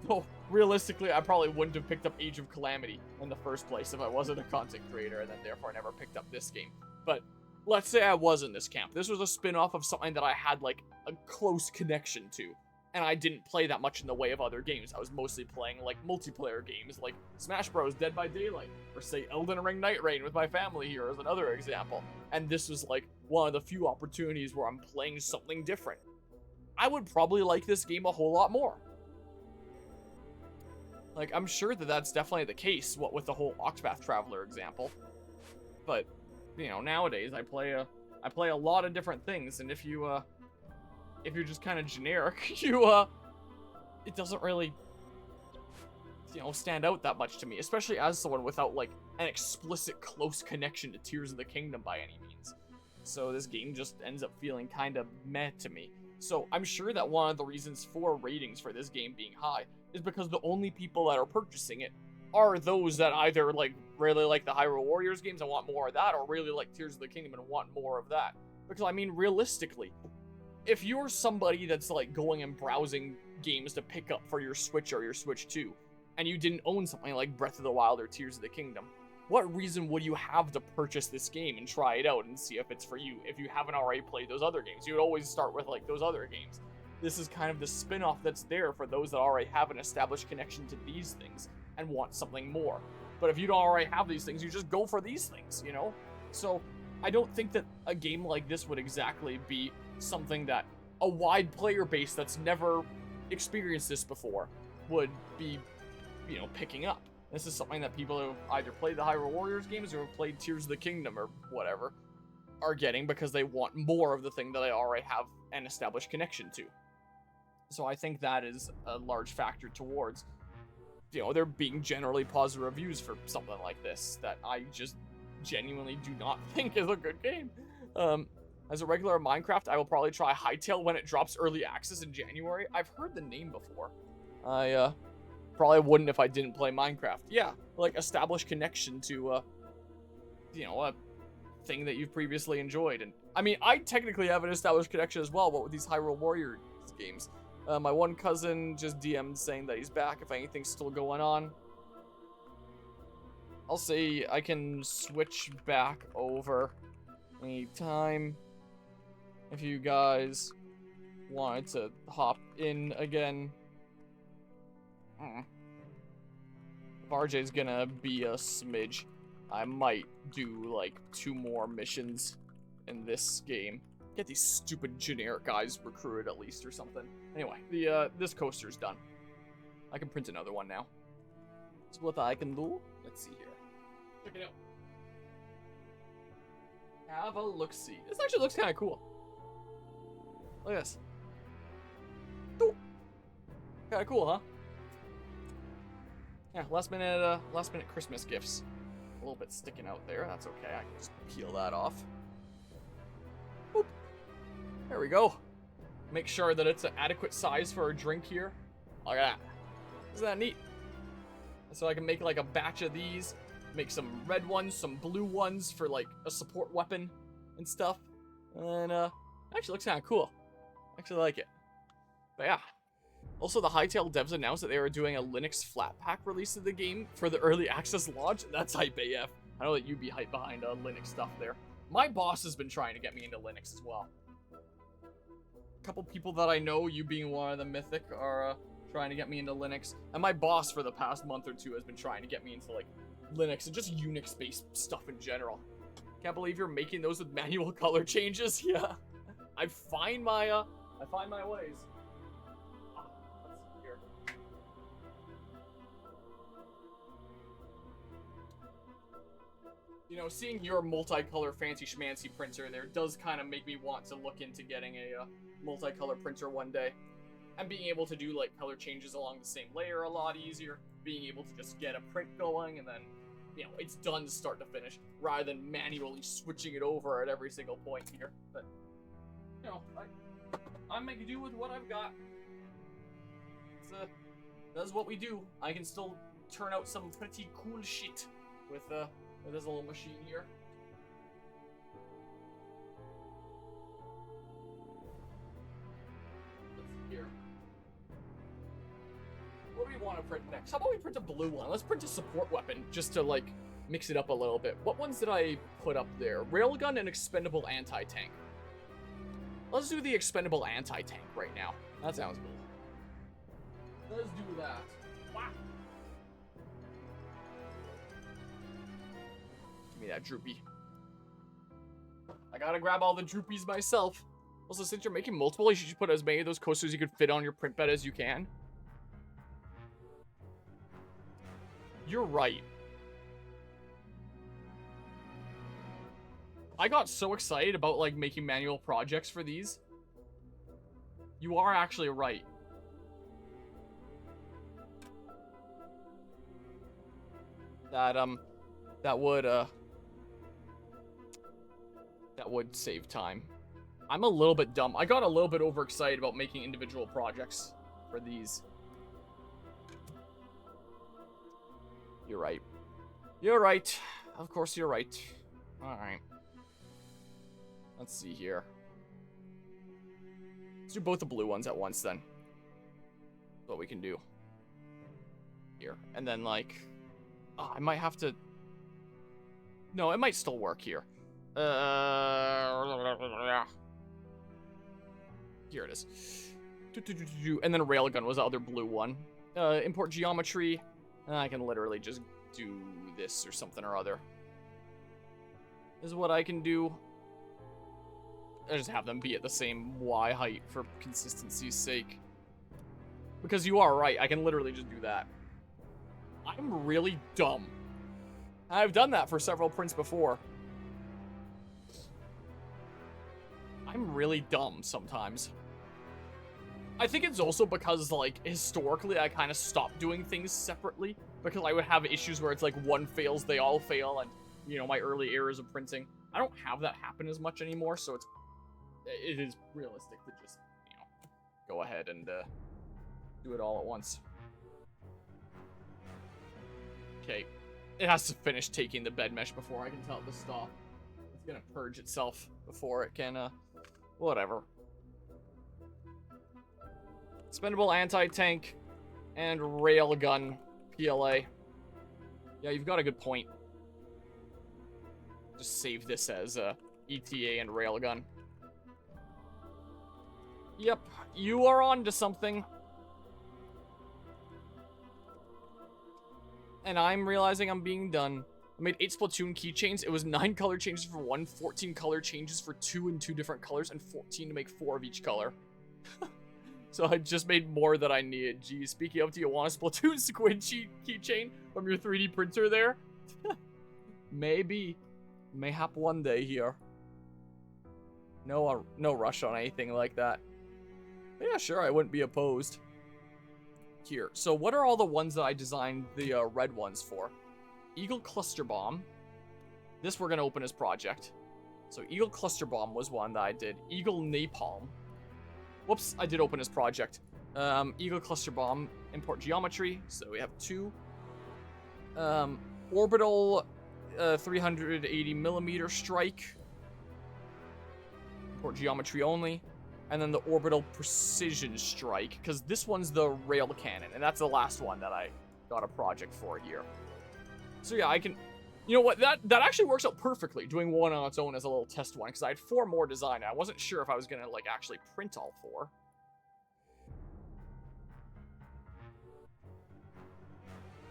Though, realistically, I probably wouldn't have picked up Age of Calamity in the first place if I wasn't a content creator, and then therefore I never picked up this game. But let's say I was in this camp. This was a spin-off of something that I had, like, a close connection to, and I didn't play that much in the way of other games. I was mostly playing, like, multiplayer games, like Smash Bros, Dead by Daylight, or say Elden Ring Night Rain with my family here as another example. And this was, like, one of the few opportunities where I'm playing something different. I would probably like this game a whole lot more. Like, I'm sure that that's definitely the case, what with the whole Octopath Traveler example. But, you know, nowadays I play a lot of different things, and if you're just kind of generic, it doesn't really, you know, stand out that much to me, especially as someone without, like, an explicit close connection to Tears of the Kingdom by any means. So this game just ends up feeling kind of meh to me. So I'm sure that one of the reasons for ratings for this game being high is because the only people that are purchasing it are those that either, like, really like the Hyrule Warriors games and want more of that, or really like Tears of the Kingdom and want more of that. Because, I mean, realistically, if you're somebody that's, like, going and browsing games to pick up for your Switch or your Switch 2, and you didn't own something like Breath of the Wild or Tears of the Kingdom, what reason would you have to purchase this game and try it out and see if it's for you if you haven't already played those other games? You would always start with, like, those other games. This is kind of the spin-off that's there for those that already have an established connection to these things and want something more. But if you don't already have these things, you just go for these things, you know? So I don't think that a game like this would exactly be something that a wide player base that's never experienced this before would be, you know, picking up. This is something that people who have either played the Hyrule Warriors games or have played Tears of the Kingdom or whatever are getting because they want more of the thing that they already have an established connection to. So I think that is a large factor towards, you know, there being generally positive reviews for something like this that I just genuinely do not think is a good game. As a regular Minecraft, I will probably try Hytale when it drops early access in January. I've heard the name before. I probably wouldn't if I didn't play Minecraft. Yeah, like established connection to, you know, a thing that you've previously enjoyed. And I mean, I technically have an established connection as well, but with these Hyrule Warriors games. My one cousin just DM'd saying that he's back if anything's still going on. I'll say I can switch back over anytime if you guys wanted to hop in again. If RJ's gonna be a smidge, I might do like 2 more missions in this game. Get these stupid generic guys recruited at least or something. Anyway, this coaster's done. I can print another one now. So what I can do, let's see here. Check it out. Have a look-see. This actually looks kind of cool. Look at this. Kind of cool, huh? Yeah, last minute Christmas gifts. A little bit sticking out there. That's okay. I can just peel that off. Boop. There we go. Make sure that it's an adequate size for a drink here. Look at that. Isn't that neat? So I can make like a batch of these. Make some red ones, some blue ones for like a support weapon and stuff. And actually looks kind of cool. Actually like it. But yeah. Also, the Hytale devs announced that they were doing a Linux Flatpak release of the game for the early access launch. That's hype AF. I know that you'd be hyped behind Linux stuff there. My boss has been trying to get me into Linux as well. A couple people that I know, you being one of the Mythic, are trying to get me into Linux. And my boss for the past month or two has been trying to get me into like Linux and just Unix-based stuff in general. Can't believe you're making those with manual color changes. Yeah, I find my ways. You know, seeing your multicolor fancy schmancy printer there does kind of make me want to look into getting a multicolor printer one day. And being able to do, like, color changes along the same layer a lot easier. Being able to just get a print going and then, you know, it's done start to finish. Rather than manually switching it over at every single point here. But, you know, I make do with what I've got. That's what we do. I can still turn out some pretty cool shit with this little machine here. Let's see here. What do we want to print next? How about we print a blue one? Let's print a support weapon just to like mix it up a little bit. What ones did I put up there? Railgun and expendable anti-tank. Let's do the expendable anti-tank right now. That sounds cool. Let's do that. Wow. Give me that droopy. I gotta grab all the droopies myself. Also, since you're making multiple, you should put as many of those coasters as you could fit on your print bed as you can. You're right. I got so excited about, like, making manual projects for these. You are actually right. That would save time. I'm a little bit dumb. I got a little bit overexcited about making individual projects for these. You're right. You're right. Of course you're right. Alright. Let's see here. Let's do both the blue ones at once then. That's what we can do. Here. And then, like... Oh, I might have to... No, it might still work here. Here it is. And then Railgun was the other blue one. Import geometry. I can literally just do this or something or other. Is what I can do. I just have them be at the same Y height for consistency's sake. Because you are right, I can literally just do that. I'm really dumb. I've done that for several prints before. I'm really dumb sometimes. I think it's also because, like, historically I kind of stopped doing things separately. Because I would have issues where it's like one fails, they all fail, and, you know, my early errors of printing. I don't have that happen as much anymore, so it is realistic to just, you know, go ahead and do it all at once. Okay. It has to finish taking the bed mesh before I can tell it to stop. It's gonna purge itself before it can, whatever. Expendable anti-tank and railgun PLA. Yeah, you've got a good point. Just save this as ETA and railgun. Yep, you are on to something. And I'm realizing I'm being done. I made 8 Splatoon keychains. It was 9 color changes for 1, 14 color changes for 2 in 2 different colors, and 14 to make 4 of each color. So I just made more than I needed. Geez, speaking of, do you want a Splatoon squid keychain from your 3D printer there? Maybe. Mayhap one day here. No rush on anything like that. But yeah, sure, I wouldn't be opposed. Here. So what are all the ones that I designed the red ones for? Eagle Cluster Bomb. This we're going to open as project. So Eagle Cluster Bomb was one that I did. Eagle Napalm. Whoops, I did open as project. Eagle Cluster Bomb, import geometry. So we have 2. Orbital 380 millimeter strike. Import geometry only. And then the orbital precision strike, because this one's the rail cannon, and that's the last one that I got a project for here. So yeah, I can, you know what, that actually works out perfectly, doing one on its own as a little test one, because I had 4 more designed. I wasn't sure if I was gonna, like, actually print all 4.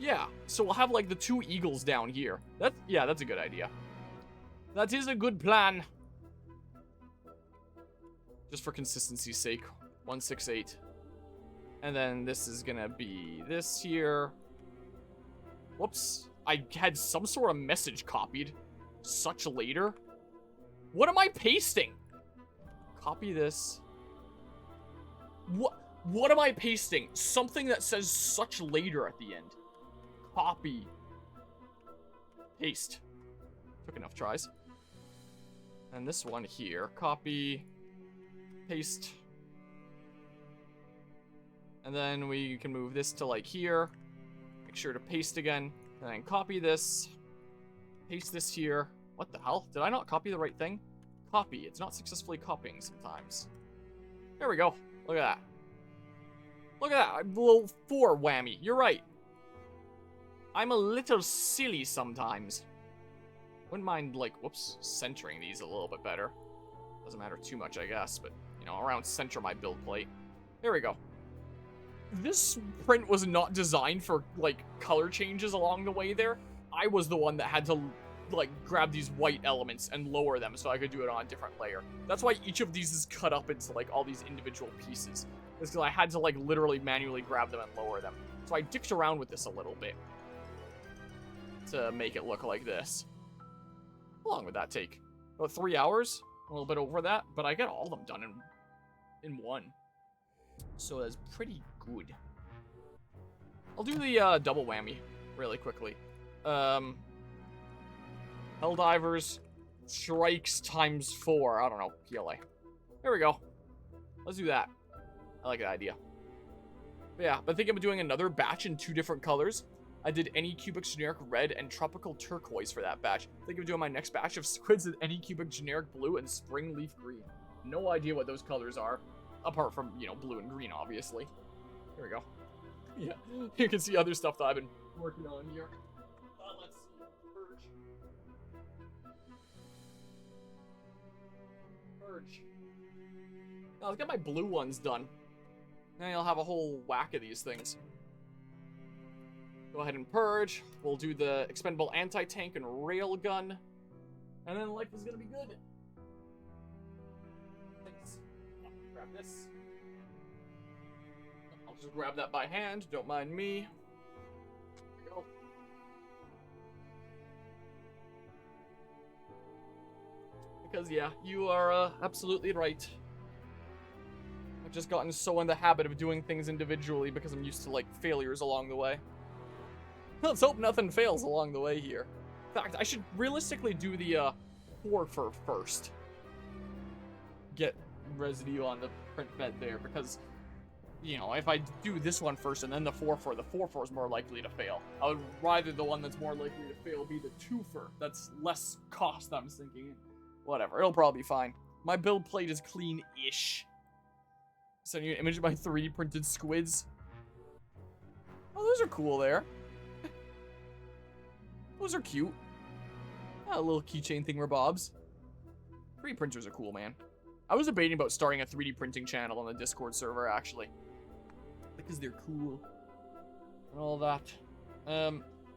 Yeah, so we'll have, like, the 2 eagles down here. Yeah, that's a good idea. That is a good plan. Just for consistency's sake. 168. And then this is gonna be this here. Whoops. I had some sort of message copied. Such later. What am I pasting? Copy this. What am I pasting? Something that says such later at the end. Copy. Paste. Took enough tries. And this one here. Copy. Paste. And then we can move this to like here. Make sure to paste again. And then copy this. Paste this here. What the hell? Did I not copy the right thing? Copy. It's not successfully copying sometimes. There we go. Look at that. Look at that. A little 4 whammy. You're right. I'm a little silly sometimes. Wouldn't mind, like, whoops, centering these a little bit better. Doesn't matter too much, I guess, but, you know, around center my build plate. There we go. This print was not designed for, like, color changes along the way there. I was the one that had to, like, grab these white elements and lower them so I could do it on a different layer. That's why each of these is cut up into, like, all these individual pieces. It's because I had to, like, literally manually grab them and lower them. So I dicked around with this a little bit to make it look like this. How long would that take? About 3 hours? A little bit over that, but I got all of them done in one. So that's pretty good. I'll do the double whammy really quickly. Helldivers, strikes times 4. I don't know, PLA. There we go. Let's do that. I like that idea. But yeah, but I think I'm doing another batch in 2 different colors. I did any cubic generic red and tropical turquoise for that batch. Think of doing my next batch of squids in any cubic generic blue and spring leaf green. No idea what those colors are, apart from, you know, blue and green, obviously. Here we go. Yeah, you can see other stuff that I've been working on here. Let's see. Purge. Now, let's get my blue ones done. Then I'll have a whole whack of these things. Go ahead and purge. We'll do the expendable anti-tank and railgun. And then life is gonna be good. Thanks. Grab this. I'll just grab that by hand. Don't mind me. There we go. Because, yeah, you are absolutely right. I've just gotten so in the habit of doing things individually because I'm used to, like, failures along the way. Let's hope nothing fails along the way here. In fact, I should realistically do the 4-4 first. Get residue on the print bed there because, you know, if I do this one first and then the 4-4, the 4-4 is more likely to fail. I would rather the one that's more likely to fail be the 2-4. That's less cost, I'm thinking. Whatever, it'll probably be fine. My build plate is clean-ish. Send you an image of my 3D printed squids. Oh, those are cool there. Those are cute. A little keychain thingamabobs. 3D printers are cool, man. I was debating about starting a 3D printing channel on the Discord server, actually. Because they're cool. And all that.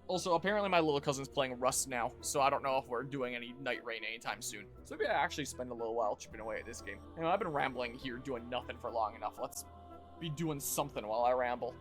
Also, apparently my little cousin's playing Rust now, so I don't know if we're doing any Night Rain anytime soon. So maybe I actually spend a little while chipping away at this game. You know, I've been rambling here doing nothing for long enough. Let's be doing something while I ramble.